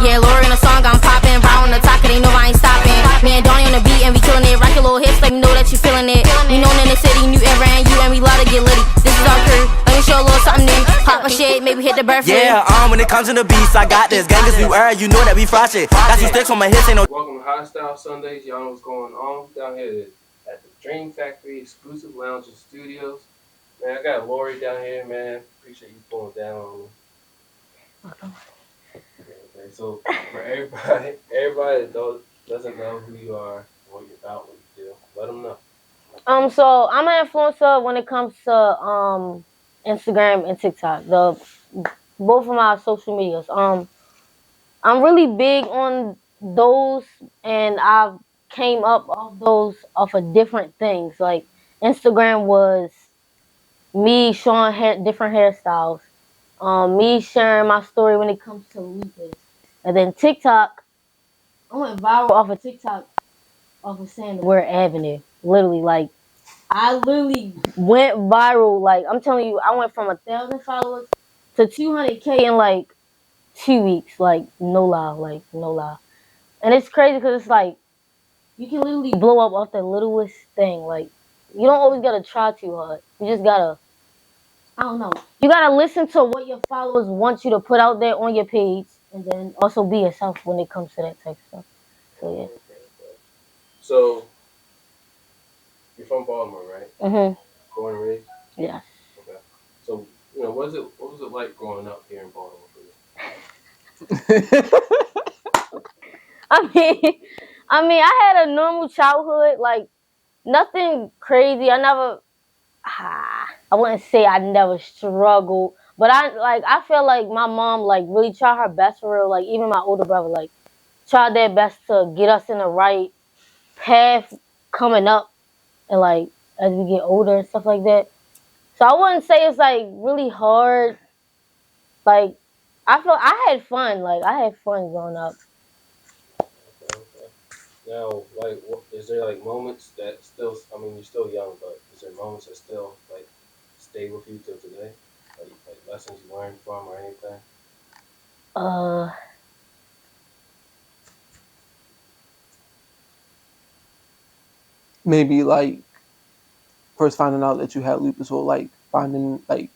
Yeah, Lori in the song, I'm popping. Round the top, 'cause they know I ain't stopping. Me and Donnie on the beat, and we killing it. Rock your little hips, like you know that you feeling it. We known in the city, new era, and you, and we love to get litty. This is our crew. Let me show a little something new. Pop my shit, maybe hit the birthday. Yeah, when it comes to the beats, I got this. Gang is new era, you know that we fry shit. Got some sticks on my hips, ain't no. Welcome to Hot Style Sundays. Y'all know what's going on down here at the Dream Factory Exclusive Lounge and Studios. Man, I got Lori down here, man. Appreciate you pulling down on me. Welcome. Okay, so for everybody that doesn't know who you are, what you're about, what you do, let them know. So I'm an influencer when it comes to Instagram and TikTok. Both of my social medias. I'm really big on those, and I came up off those off of different things. Like Instagram was me showing different hairstyles, me sharing my story when it comes to lupus, and then TikTok. I went viral off of TikTok off of saying the word avenue. Literally, like I literally went viral. Like I'm telling you, I went from 1,000 followers to 200K in like 2 weeks. Like no lie. And it's crazy because it's like you can literally blow up off the littlest thing. Like you don't always gotta try too hard. You just gotta, I don't know. You gotta listen to what your followers want you to put out there on your page, and then also be yourself when it comes to that type of stuff. So yeah. So you're from Baltimore, right? Mhm. Born and raised. Yeah. Okay. So what was it like growing up here in Baltimore for you? I mean, I had a normal childhood, like nothing crazy. I wouldn't say I never struggled, but I feel like my mom like really tried her best for real. Like even my older brother like tried their best to get us in the right path coming up, and like as we get older and stuff like that. So I wouldn't say it's like really hard. Like I feel I had fun. Like I had fun growing up. Okay. Now, like, is there like moments that still? I mean, you're still young, but is there moments that still like stay with you till today? Like lessons you learned from or anything? Uh, Maybe like first finding out that you had lupus, or like finding like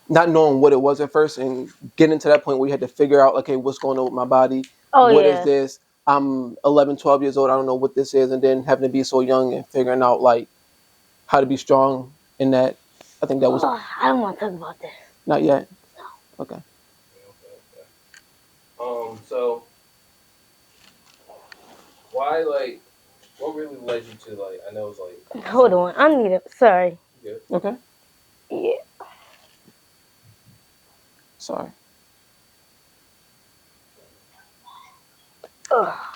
not knowing what it was at first and getting to that point where you had to figure out, okay, what's going on with my body? oh What is yeah. this? I'm 11, 12 years old. I don't know what this is. And then having to be so young and figuring out like how to be strong in that. I think that was I don't want to talk about that. not yet. No. Okay. So why like what really led you to like? I know it's like. Hold on, I need it. Sorry. Yeah. Okay. Yeah. Sorry. Oh,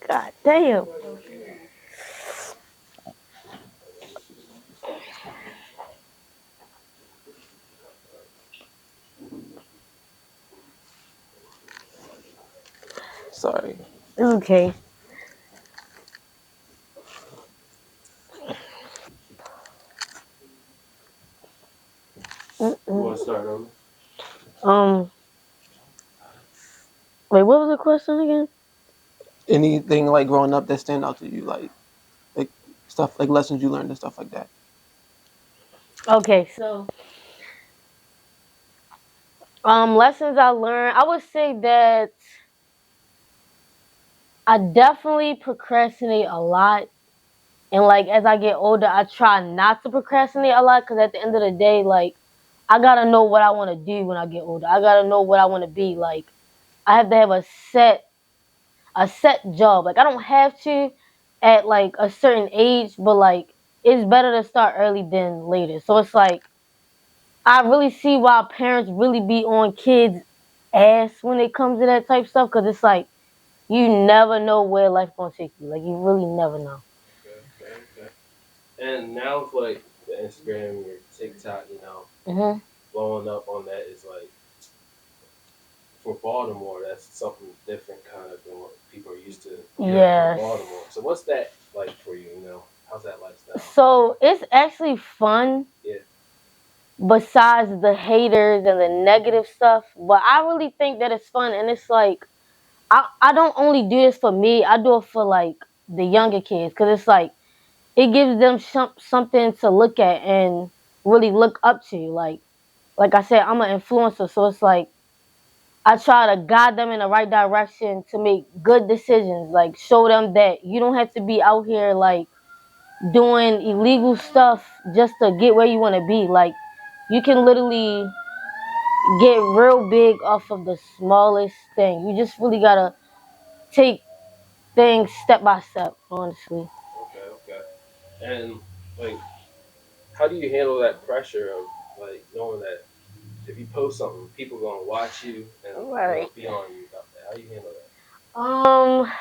God damn. Sorry. It's okay. You want to start over? Wait, what was the question again? Anything like growing up that stand out to you, like stuff like lessons you learned and stuff like that. Okay, so lessons I learned. I would say that I definitely procrastinate a lot, and like as I get older, I try not to procrastinate a lot because at the end of the day, like I gotta know what I want to do when I get older. I gotta know what I want to be. Like I have to have a set job. Like I don't have to at like a certain age, but like it's better to start early than later. So it's like I really see why parents really be on kids' ass when it comes to that type of stuff, because it's like you never know where life gonna take you. Like you really never know. Okay. And now with like the Instagram, your TikTok, Mhm. blowing up on that is like for Baltimore, that's something different kind of than what people are used to hearing Yes. from Baltimore. So what's that like for you? How's that lifestyle? So it's actually fun. Yeah. besides the haters and the negative stuff. But I really think that it's fun, and it's like I don't only do this for me. I do it for like the younger kids, because it's like it gives them something to look at and really look up to. Like I said, I'm an influencer, so it's like I try to guide them in the right direction to make good decisions. Like show them that you don't have to be out here like doing illegal stuff just to get where you want to be. Like you can literally get real big off of the smallest thing. You just really gotta take things step by step, honestly. Okay. And like, how do you handle that pressure of like knowing that if you post something, people gonna watch you and Right. be on you about that? How do you handle that? Um,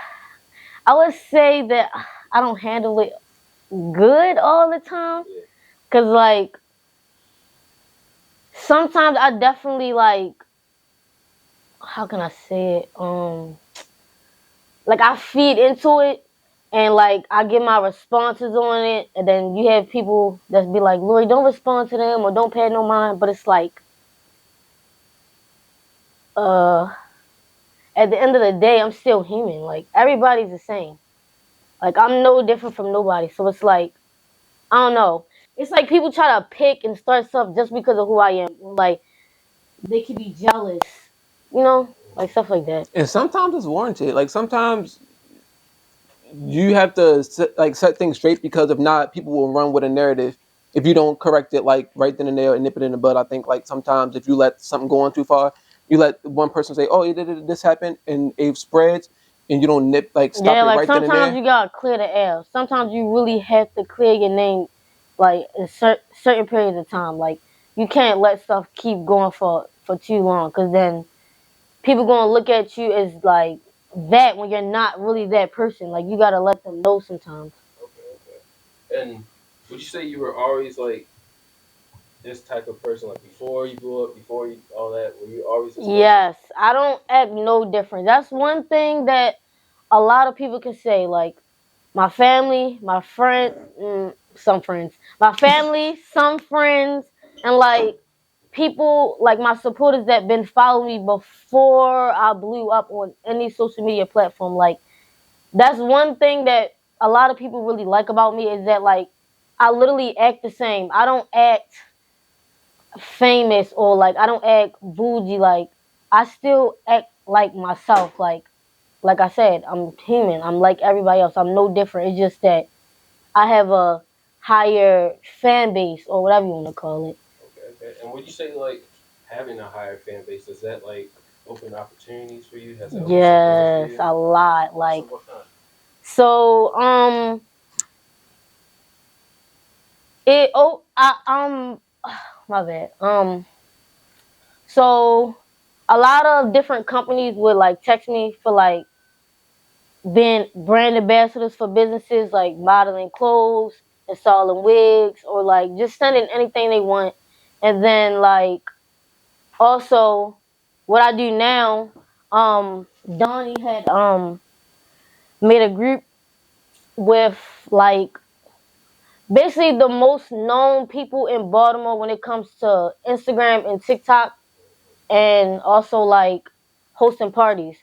I would say that I don't handle it good all the time, Yeah. cause like sometimes I definitely like, how can I say it? Like I feed into it, and like I get my responses on it, and then you have people that be like, "Lori, don't respond to them or don't pay no mind." But it's like, uh, at the end of the day, I'm still human. Like everybody's the same. Like I'm no different from nobody. So it's like I don't know. It's like people try to pick and start stuff just because of who I am. Like they could be jealous, like stuff like that. And sometimes it's warranted. Like sometimes you have to set things straight, because if not, people will run with a narrative. If you don't correct it like right then and there and nip it in the bud, I think like sometimes if you let something go on too far, you let one person say, "Oh, this happened," and it spreads, and you don't stop Yeah, it like right then and sometimes there. you gotta clear the air. Sometimes you really have to clear your name, like in certain periods of time. Like you can't let stuff keep going for too long, because then people gonna look at you as like that when you're not really that person. Like you gotta let them know sometimes. Okay. And would you say you were always like this type of person, like before you blew up, before you all that? Were you always this person? Yes, I don't act no different. That's one thing that a lot of people can say. Like my family, my friend, some friends, my family, some friends, and like people like my supporters that been following me before I blew up on any social media platform. Like that's one thing that a lot of people really like about me, is that like I literally act the same. I don't act famous, or like I don't act bougie. Like I still act like myself. Like I said, I'm human. I'm like everybody else. I'm no different. It's just that I have a higher fan base, or whatever you want to call it. Okay. And would you say like having a higher fan base, does that like open opportunities for you? Has it opened some doors for Yes, you? a lot. So Like what kind? so, it. Oh, my bad. So a lot of different companies would like text me for like being brand ambassadors for businesses, like modeling clothes, installing wigs, or like just sending anything they want. And then like also what I do now, Donnie had made a group with like basically the most known people in Baltimore when it comes to Instagram and TikTok, and also like hosting parties.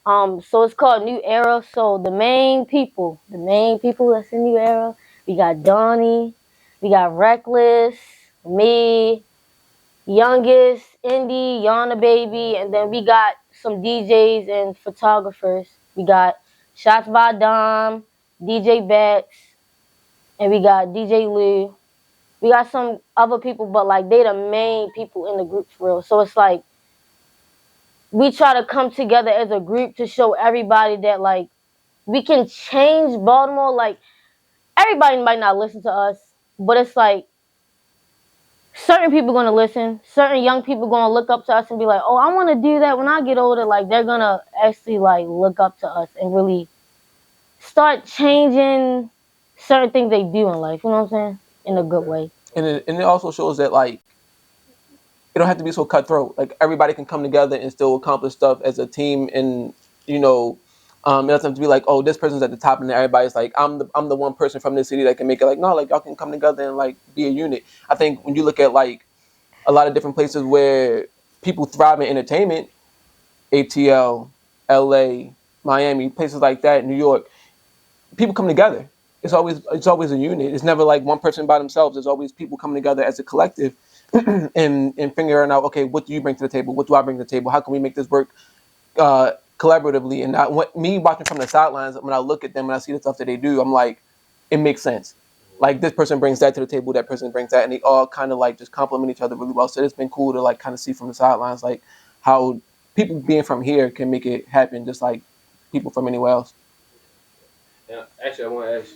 So it's called New Era. So the main people that's in New Era, we got Donnie, we got Reckless, me, Youngest, Indie, Yana Baby, and then we got some DJs and photographers. We got Shots by Dom, DJ Bats, and we got DJ Lou. We got some other people, but like they the main people in the group for real. So it's like we try to come together as a group to show everybody that like we can change Baltimore. Like everybody might not listen to us, but it's like certain people gonna listen. Certain young people gonna look up to us and be like, "Oh, I want to do that when I get older." Like they're gonna actually like look up to us and really start changing certain things they do in life. You know what I'm saying? In a good Okay. way. And it also shows that like it don't have to be so cutthroat. Like everybody can come together and still accomplish stuff as a team, and you know, it doesn't have to be like, oh, this person's at the top, and then everybody's like, I'm the one person from this city that can make it. Like no, like y'all can come together and like be a unit. I think when you look at like a lot of different places where people thrive in entertainment, ATL, LA, Miami, places like that, New York, people come together. It's always a unit. It's never like one person by themselves. There's always people coming together as a collective and figuring out, okay, what do you bring to the table? What do I bring to the table? How can we make this work collaboratively? And me watching from the sidelines, when I look at them and I see the stuff that they do, I'm like, it makes sense. Like this person brings that to the table, that person brings that, and they all kind of like just complement each other really well. So it's been cool to like kind of see from the sidelines like how people being from here can make it happen, just like people from anywhere else. And actually, I want to ask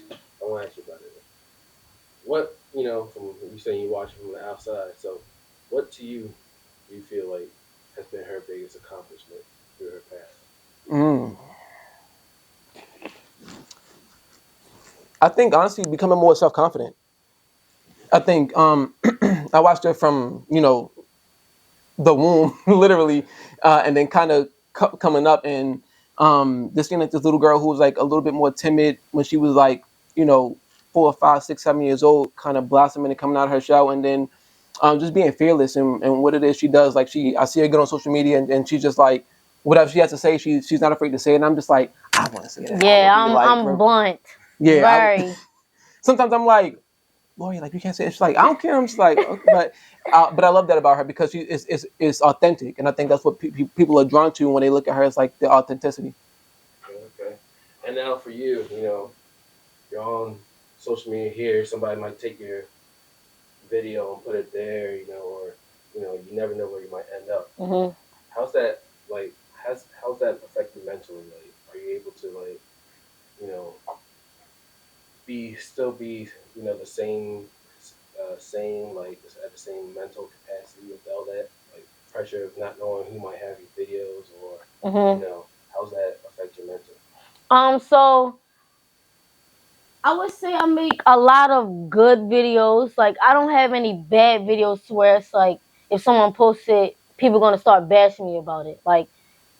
you about it. What from you saying you watch it from the outside, so what to you do you feel like has been her biggest accomplishment through her past? Mm. I think honestly becoming more self confident. I think I watched her from the womb literally, and then kind of coming up and just seeing like this little girl who was like a little bit more timid when she was like 4 or 5, 6, 7 years old, kind of blossoming and coming out of her shell, and then just being fearless and what it is she does. Like I see her get on social media and she's just like whatever she has to say, she's not afraid to say it. And I'm just like, I want to say that. I Yeah, want to be like, I'm blunt. yeah. Very. Sometimes I'm like, Lori, like you can't say it. She's like, I don't care. I'm just like, okay, but I love that about her because she is authentic, and I think that's what people are drawn to when they look at her. It's like the authenticity. Okay. And now for you, you're on social media here. Somebody might take your video and put it there, or you never know where you might end up. Hmm. How's that like? How's that affect you mentally? Like, are you able to like, you know, be the same like at the same mental capacity with all that like pressure of not knowing who might have your videos or Hmm. how's that affect your mental? So I would say I make a lot of good videos. Like I don't have any bad videos to where it's like if someone posts it, people gonna start bashing me about it. Like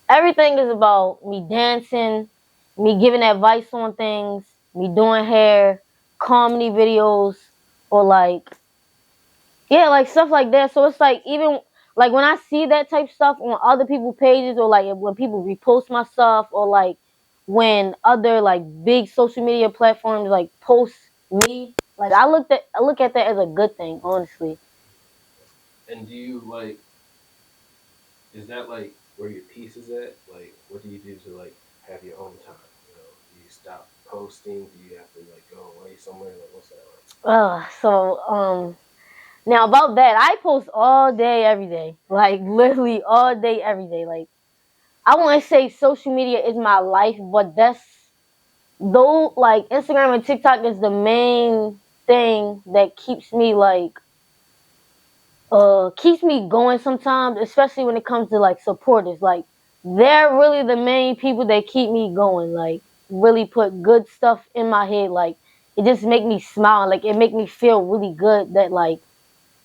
everything is about me dancing, me giving advice on things, me doing hair, comedy videos, or like yeah, like stuff like that. So it's like even like when I see that type of stuff on other people's pages or like when people repost my stuff or like when other like big social media platforms like post me, like I look at that as a good thing, honestly. And do you like is that like where your peace is at? Like what do you do to like have your own time? Do you stop posting? Do you have to like go away somewhere? Like what's that like? So now about that, I post all day every day. Like literally all day every day. Like I want to say social media is my life, but that's though like Instagram and TikTok is the main thing that keeps me going sometimes, especially when it comes to like supporters. Like they're really the main people that keep me going. Like really put good stuff in my head. Like it just make me smile. Like it make me feel really good that like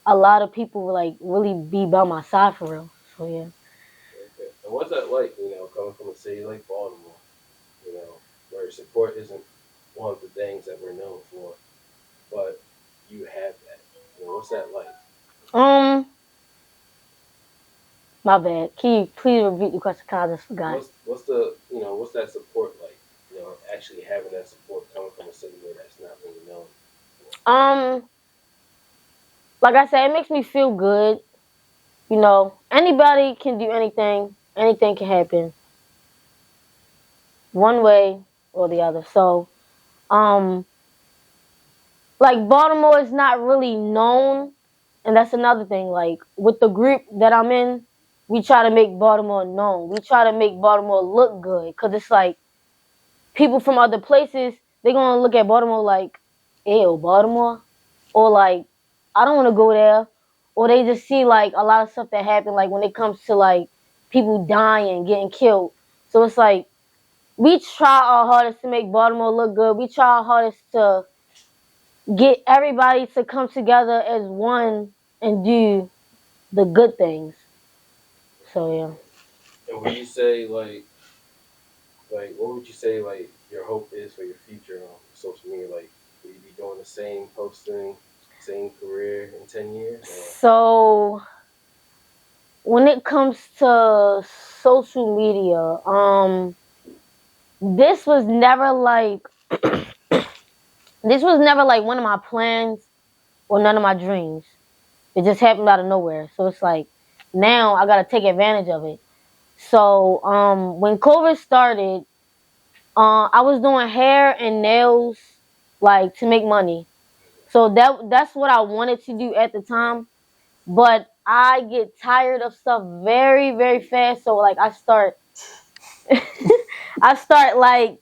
a lot of people will like really be by my side for real. So yeah. Okay. And what's that like? Coming from a city like Baltimore, where support isn't one of the things that we're known for, but you have that. What's that like? Um, my bad. Can you please repeat the question? Cause I just forgot. What's that support like? Actually having that support coming from a city where that's not really known for. Um, like I said, it makes me feel good. You know, anybody can do anything. Anything can happen, one way or the other. So, um, like Baltimore is not really known, and that's another thing. Like with the group that I'm in, we try to make Baltimore known. We try to make Baltimore look good, cause it's like people from other places they're gonna look at Baltimore like, ew, Baltimore, or like I don't want to go there, or they just see like a lot of stuff that happen like when it comes to like people dying, getting killed. So it's like we try our hardest to make Baltimore look good. We try our hardest to get everybody to come together as one and do the good things. So yeah. And would you say like what would you say like your hope is for your future on social media? Like will you be doing the same posting, same career in 10 years or So when it comes to social media, this was never like this was never like one of my plans or none of my dreams. It just happened out of nowhere. So it's like now I gotta take advantage of it. So when COVID started, I was doing hair and nails like to make money. So that's what I wanted to do at the time. But I get tired of stuff very, very fast. So like I start like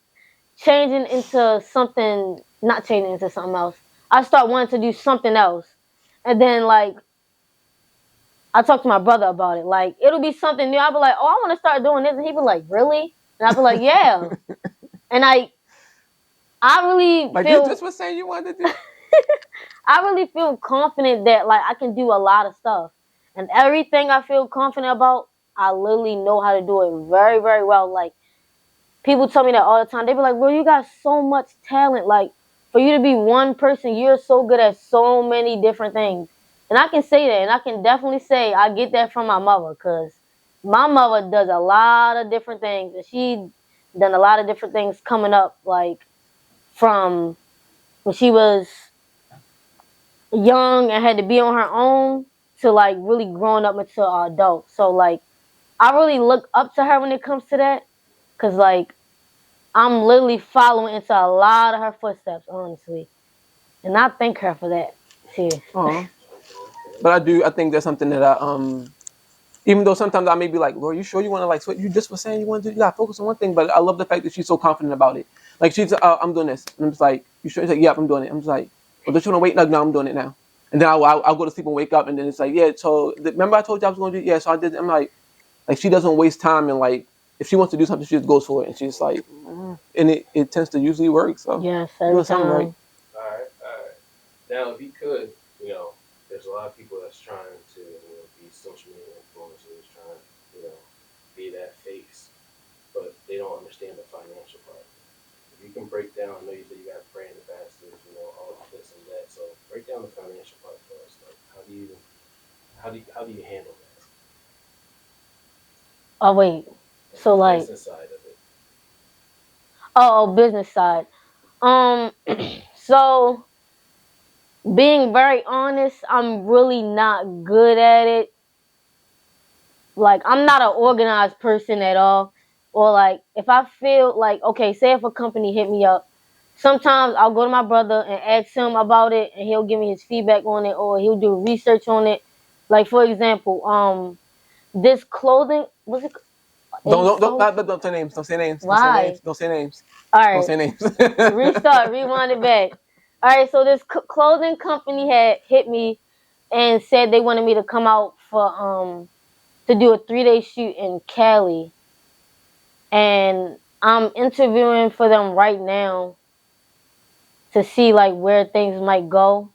changing into something, not changing into something else. I start wanting to do something else. And then like I talk to my brother about it. Like it'll be something new. I'll be like, oh, I want to start doing this, and he'll be like, really? And I'll be like, yeah. And I really Like you feel just was saying you wanted to do. I really feel confident that like I can do a lot of stuff, and everything I feel confident about, I literally know how to do it very, very well. Like people tell me that all the time. They be like, "Bro, you got so much talent. Like for you to be one person, you're so good at so many different things." And I can say that, and I can definitely say I get that from my mother, cause my mother does a lot of different things, and she done a lot of different things coming up, like from when she was young and had to be on her own to like really growing up into an adult. So like I really look up to her when it comes to that, cause like I'm literally following into a lot of her footsteps, honestly, and I thank her for that too. But I think that's something that even though sometimes I may be like, Lord, you sure you want to like, what you just were saying you want to do? You got to focus on one thing. But I love the fact that she's so confident about it. Like she's, I'm doing this. And I'm just like, you sure? She's like, yeah, I'm doing it. I'm just like, well, don't you want to wait? No, I'm doing it now. And then I'll go to sleep and wake up. And then it's like, yeah, so remember I told you I was going to do it? Yeah, so I did. I'm like she doesn't waste time. And like, if she wants to do something, she just goes for it. And she's like, and it tends to usually work. So Yes, you're every doing something right. time. All right, all right. Now, if you could, there's a lot of people that's trying to, be social media influencers, trying to, be that face, but they don't understand the financial part. If you can break down, I know you said you got brand ambassadors, all of this and that. So break down the financial part for us. Like, how do you handle that? Oh wait, Like so the like business side of it. business side. Um, so being very honest, I'm really not good at it. Like I'm not an organized person at all. Or like if I feel like okay, say if a company hit me up, sometimes I'll go to my brother and ask him about it and he'll give me his feedback on it or he'll do research on it. Like for example, this clothing was it ASOS? Don't say names. Don't say names. Don't say names. Why? Don't say names. All Don't right. say names. Restart, rewind it back. All right, so this clothing company had hit me and said they wanted me to come out for to do a 3-day shoot in Cali, and I'm interviewing for them right now to see like where things might go,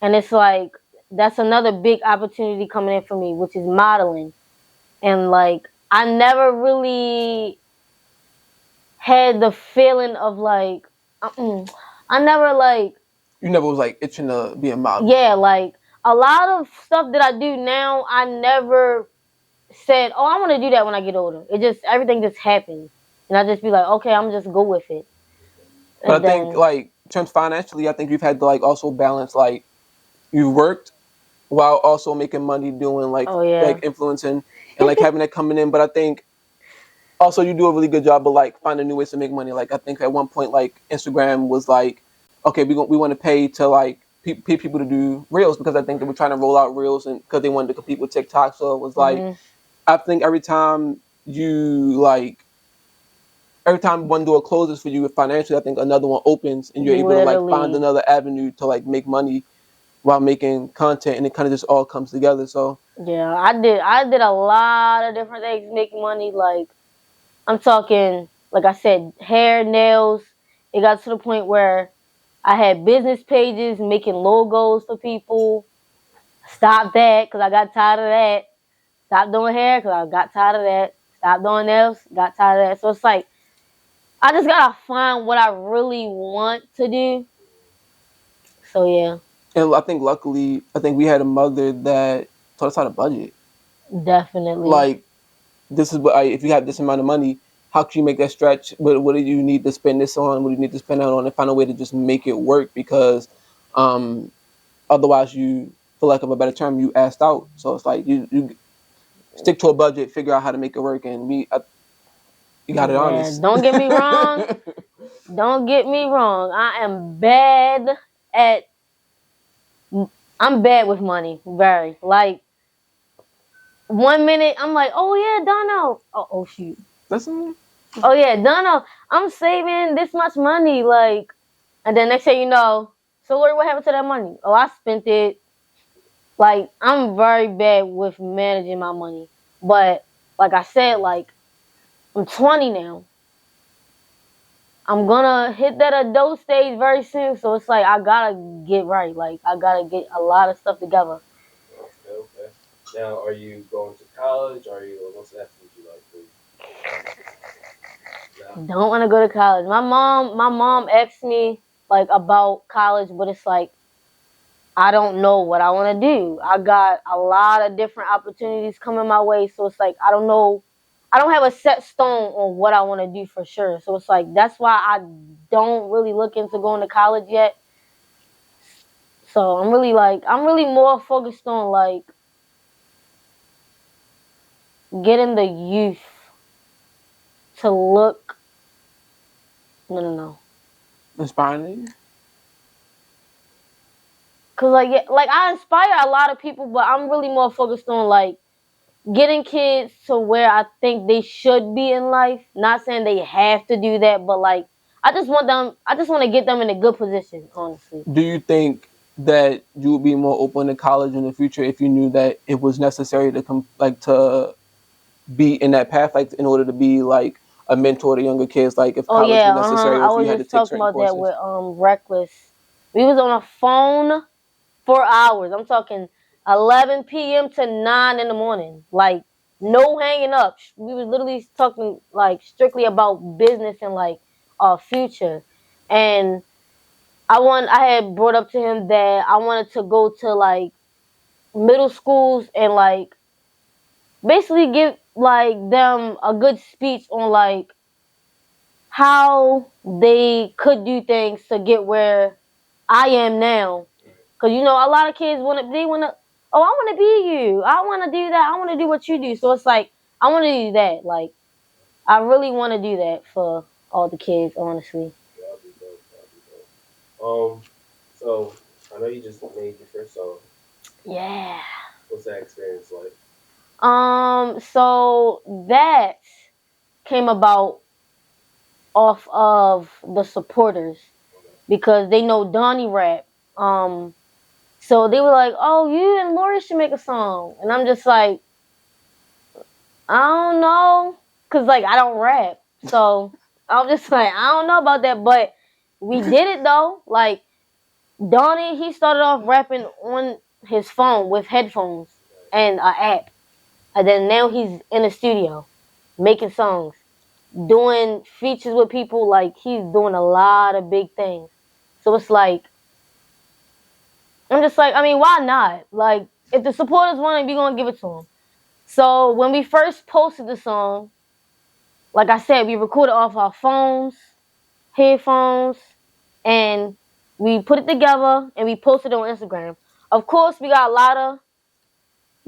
and it's like that's another big opportunity coming in for me, which is modeling, and like I never really had the feeling of like I never like You never was like itching to be a model. yeah, like a lot of stuff that I do now, I never said, "Oh, I want to do that when I get older." It just everything just happens, and I just be like, "Okay, I'm just go with it." But And I think then, like in terms financially, I think you've had to like also balance like you worked while also making money doing oh yeah, like influencing and like having that coming in. But I think also you do a really good job of like finding new ways to make money. Like I think at one point like Instagram was like, okay, we want to pay to like pay people to do reels because I think they were trying to roll out reels and because they wanted to compete with TikTok. So it was like hmm I think every time one door closes for you financially, I think another one opens and you're able to like find literally, another avenue to like make money while making content and it kind of just all comes together. So yeah, I did a lot of different things making money. Like I'm talking, like I said, hair, nails. It got to the point where I had business pages making logos for people. Stopped that because I got tired of that. Stopped doing hair because I got tired of that. Stopped doing nails, got tired of that. So it's like I just gotta find what I really want to do. So yeah. and I think luckily I think we had a mother that taught us how to budget. Definitely. Like, this is what if you have this amount of money, how can you make that stretch? What do you need to spend this on? What do you need to spend out on? And find a way to just make it work because um, otherwise, you, for lack of a better term, you asked out. So it's like you stick to a budget, figure out how to make it work, and you got it Yeah, honest. don't get me wrong. Don't get me wrong. At I'm bad with money. Very. Like 1 minute I'm like, oh yeah, Dono. Oh shoot. Listen, Oh yeah, Dono. I'm saving this much money. Like, and then next thing you know, so Lori, what happened to that money? Oh, I spent it. Like, I'm very bad with managing my money. But like I said, like I'm 20 now. I'm gonna hit that adult stage very soon, so it's like I gotta get right. Like I gotta get a lot of stuff together. Okay, okay. Now, are you going to college? Are you? What's that would you like to? Now, Don't want to go to college. My mom asked me like about college, but it's like I don't know what I want to do. I got a lot of different opportunities coming my way, so it's like I don't know. I don't have a set stone on what I want to do for sure. So it's like that's why I don't really look into going to college yet. So I'm really more focused on like getting the youth to look. No. inspiring. Cause like yeah, like I inspire a lot of people, but I'm really more focused on like getting kids to where I think they should be in life. Not saying they have to do that, but like I just want them. I just want to get them in a good position. Honestly. Do you think that you would be more open to college in the future if you knew that it was necessary to come, like, to be in that path, like in order to be like a mentor to younger kids, like if Oh college yeah, was necessary or I if you was had to just take talking certain about that courses? with Reckless. We was on a phone for hours. I'm talking 11 p.m. to 9 in the morning. Like no hanging up. We was literally talking like strictly about business and like our future. And I had brought up to him that I wanted to go to like middle schools and like basically give like them a good speech on like how they could do things to get where I am now. Cause you know a lot of kids wanna oh I wanna be you. I wanna do that. I wanna do what you do. So it's like I wanna do that. Like I really wanna do that for all the kids, honestly. that'll be dope. That'll be dope. So I know you just made your first song. Yeah. What's that experience like? So that came about off of the supporters because they know Donnie rap. Um, so they were like, "Oh, you and Lori should make a song," and I'm just like, "I don't know," cause like I don't rap, so I'm just like, I don't know about that, but we did it though. Like Donnie, he started off rapping on his phone with headphones and an app, and then now he's in the studio making songs, doing features with people. Like he's doing a lot of big things. So it's like I'm just like, I mean, why not? Like if the supporters want it, we gonna give it to them. So when we first posted the song, like I said, we recorded off our phones, headphones, and we put it together and we posted it on Instagram. Of course, we got a lot of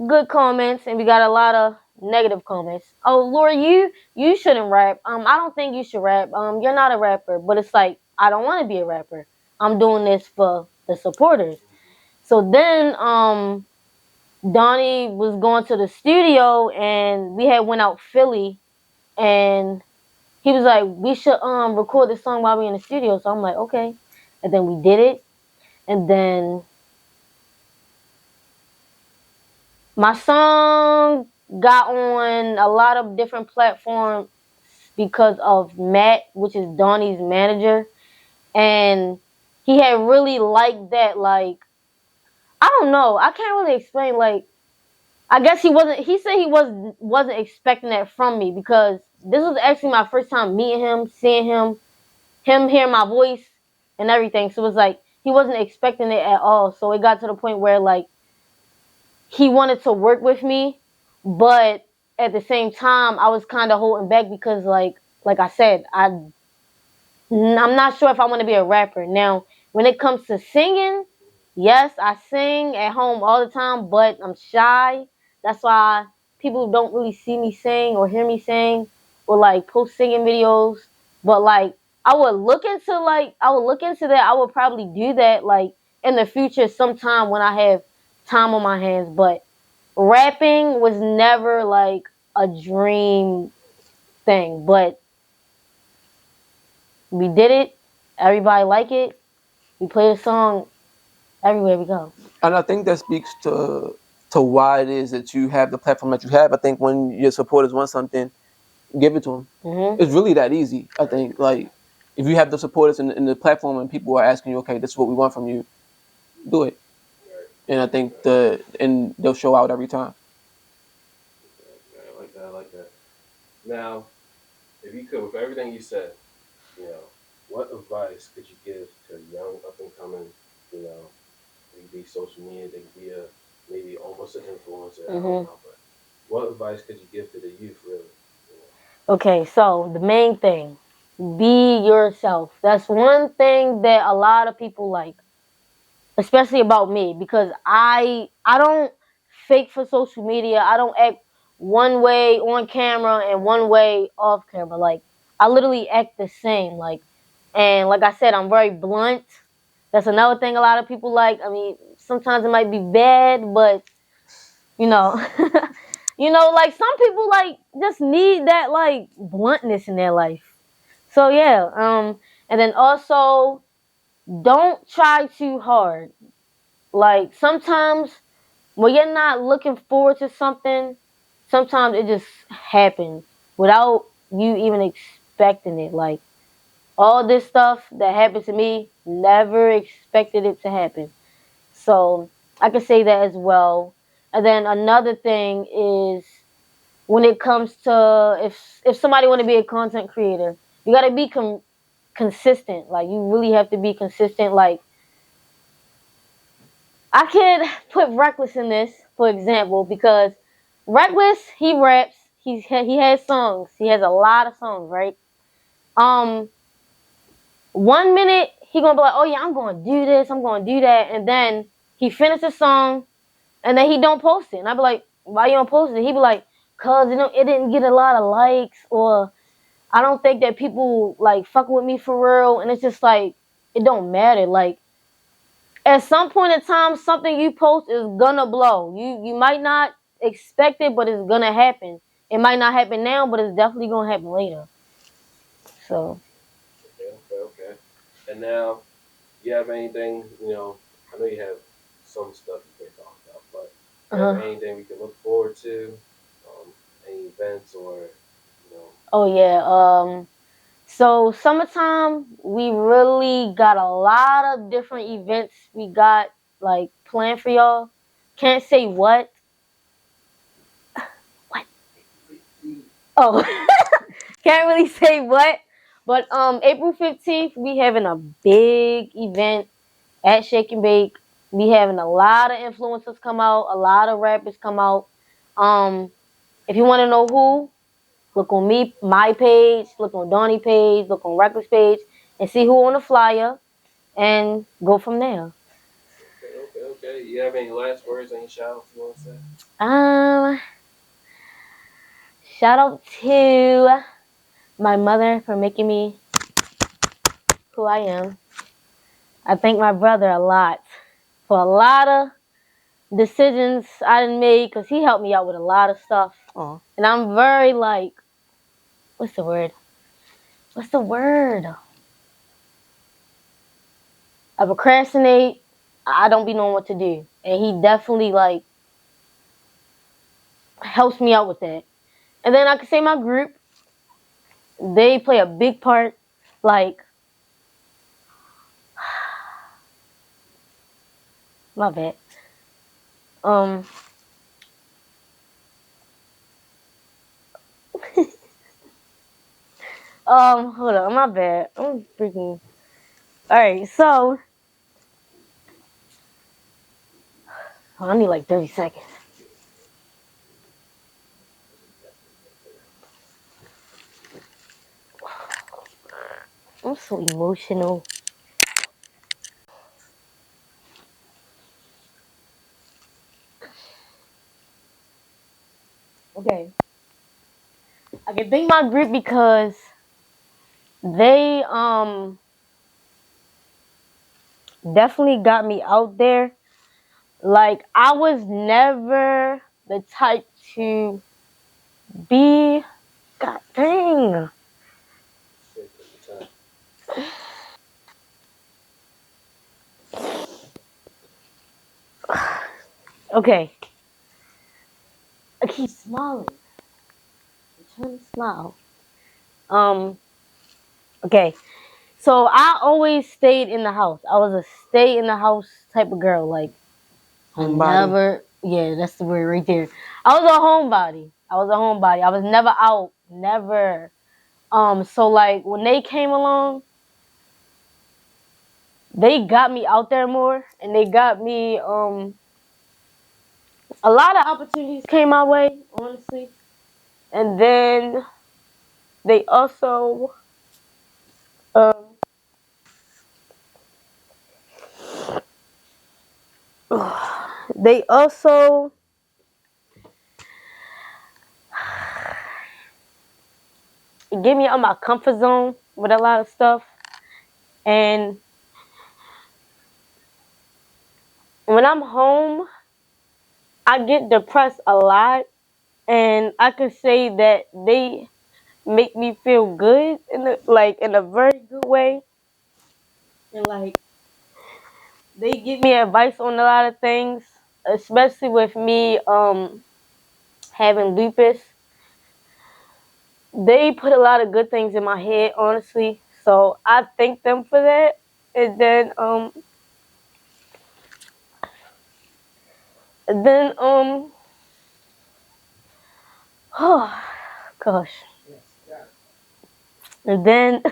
good comments and we got a lot of negative comments. Oh, Laura, you shouldn't rap. I don't think you should rap. You're not a rapper. But it's like I don't want to be a rapper. I'm doing this for the supporters. So then, Donnie was going to the studio and we had went out Philly and he was like, we should record this song while we in the studio. So I'm like, okay. And then we did it. And then my song got on a lot of different platforms because of Matt, which is Donnie's manager. And he had really liked that, like, I don't know. I can't really explain, like, I guess he said he wasn't expecting that from me because this was actually my first time meeting him, seeing him hearing my voice and everything. So it was like he wasn't expecting it at all. So it got to the point where like he wanted to work with me but at the same time, I was kind of holding back because, like I said, I'm not sure if I want to be a rapper. Now, when it comes to singing, yes, I sing at home all the time, but I'm shy. That's why people don't really see me sing or hear me sing or like post singing videos. But like I would look into that. I would probably do that like in the future sometime when I have time on my hands, but rapping was never like a dream thing, but we did it. Everybody like it. We play the song everywhere we go. And I think that speaks to why it is that you have the platform that you have. I think when your supporters want something, give it to them. Mhm. It's really that easy. I think like if you have the supporters in the platform and people are asking you, okay, this is what we want from you, do it. Right. And I think and they'll show out every time. Okay, I like that. I like that. Now, if you could, with everything you said, you know, what advice could you give to a young up and coming, you know, they could be social media, they could be a maybe almost an influencer, I don't Mhm. know, but what advice could you give to the youth really? You Okay, so the main thing, be yourself. That's one thing that a lot of people like, especially about me, because I don't fake for social media. I don't act one way on camera and one way off camera. Like I literally act the same. And like I said, I'm very blunt. That's another thing a lot of people like. I mean, sometimes it might be bad, but you know, like some people like just need that like bluntness in their life. So yeah, and then also don't try too hard. Like sometimes when you're not looking forward to something, sometimes it just happens without you even expecting it. Like all this stuff that happened to me, never expected it to happen. So I could say that as well. And then another thing is when it comes to if somebody want to be a content creator, you got to be consistent. Like you really have to be consistent. Like I could put Reckless in this, for example, because Reckless he raps, he has songs, he has a lot of songs, right? Um, 1 minute he gonna be like, oh yeah, I'm gonna do this, I'm gonna do that, and then he finishes the song, and then he don't post it, and I be like, why you don't post it? He be like, cause it didn't get a lot of likes, or I don't think that people like fuck with me for real, and it's just like it don't matter, like at some point in time, something you post is gonna blow. You might not expect it, but it's gonna happen. It might not happen now, but it's definitely gonna happen later. So, know? Okay, okay, okay. And now, you have anything, you know, I know you have some stuff you can talk about, but you have uh-huh. anything we can look forward to? Any events or, you know, Oh yeah. So summertime, we really got a lot of different events we got like planned for y'all. Can't say what. What? Oh, can't really say what. But April 15th, we having a big event at Shake and Bake. We having a lot of influencers come out, a lot of rappers come out. Um, if you want to know who, look on my page, look on Donnie page, look on Reckless page, and see who on the flyer, and go from there. okay, okay, okay. You have any last words, any shout outs you want to say? Um, shout out to my mother for making me who I am. I thank my brother a lot for a lot of decisions I didn't make because he helped me out with a lot of stuff. Oh, And I'm very like, what's the word? What's the word? I procrastinate. I don't be knowing what to do. And he definitely like helps me out with that. And then I can say my group, they play a big part. Like, my bad. Um, hold on, my bad. I'm freaking. All right, so I need like 30 seconds. I'm so emotional. Okay. I can thank my group because they definitely got me out there. Like I was never the type to be, god dang. Shit, take your time. Okay. I keep smiling. I'm trying to smile. Um, okay. So I always stayed in the house. I was a stay in the house type of girl. Like I Homebody. never, yeah, that's the word right there. I was a homebody. I was a homebody. I was never out, never. So like when they came along, they got me out there more, and they got me a lot of opportunities came my way, honestly. And then they also um they also get me out of my comfort zone with a lot of stuff. And when I'm home, I get depressed a lot, and I could say that they make me feel good in a very good way. And like they give me advice on a lot of things, especially with me having lupus. They put a lot of good things in my head, honestly. So I thank them for that. And then oh gosh. And then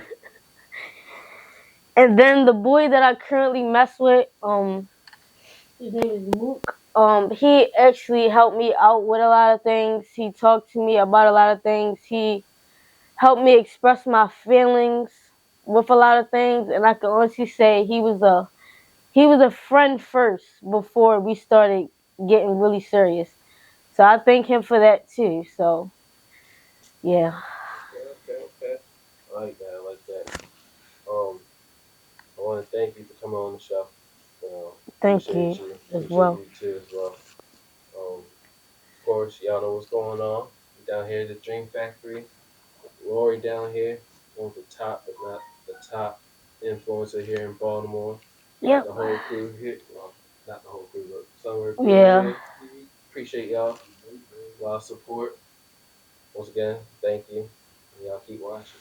and then the boy that I currently mess with, his name is Luke. He actually helped me out with a lot of things. He talked to me about a lot of things. He helped me express my feelings with a lot of things, and I can honestly say he was a friend first before we started getting really serious. So I thank him for that too. So yeah, Okay. I like that. I like that. Um, I want to thank you for coming on the show. thank you as Appreciate well. you too as well. Of course, y'all know what's going on. We down here at the Dream Factory. Lori down here, one of the top, if not the top influencer here in Baltimore. Yep. The whole crew here, well, not the whole crew, but some of our crew Yeah. here. Appreciate y'all. A lot of support. Once again, thank you. And y'all keep watching.